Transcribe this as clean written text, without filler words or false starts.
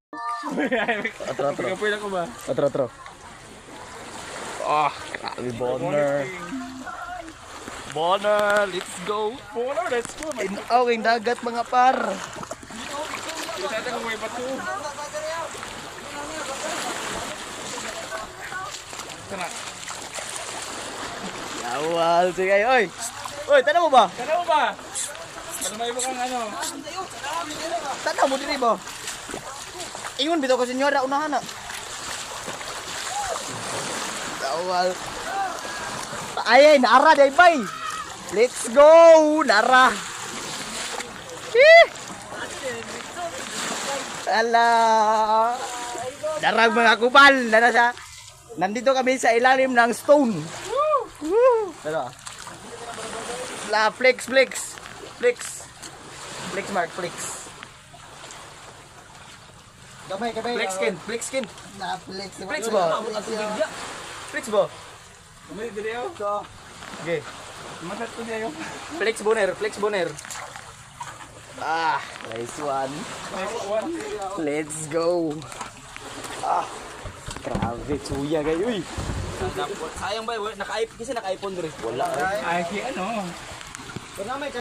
Atro. Kapoy na ko ba? Atro. Ah, grabe Bonner. Bonner, let's go. Bonner, let's go. Inawing dagat mga par. Kita natin kung may bato. Sana. Yawal, sige. Oy, tanaw mo ba? Sana mo ba? Ano may ibang ano? Tanaw mo diri ba? Ingon bitaw ko senyora unahan na. Yawal. Ay, nara day bay. Let's go, nara. Ala. Darag mga kupal, nara siya. Nandito kami sa ilalim ng stone. Ano? La flex. Flex mark, flex. Gamay. Flex skin. Na flex. Flex ba? Flex ba? May video. Okay. Masat ko niya yung. Flex boner. Ah, nice one. Next one. Let's go. Ah, grabe, suya kayo. Uy. Sayang ba? Naka-iPhone rin. Wala. Ay, ano?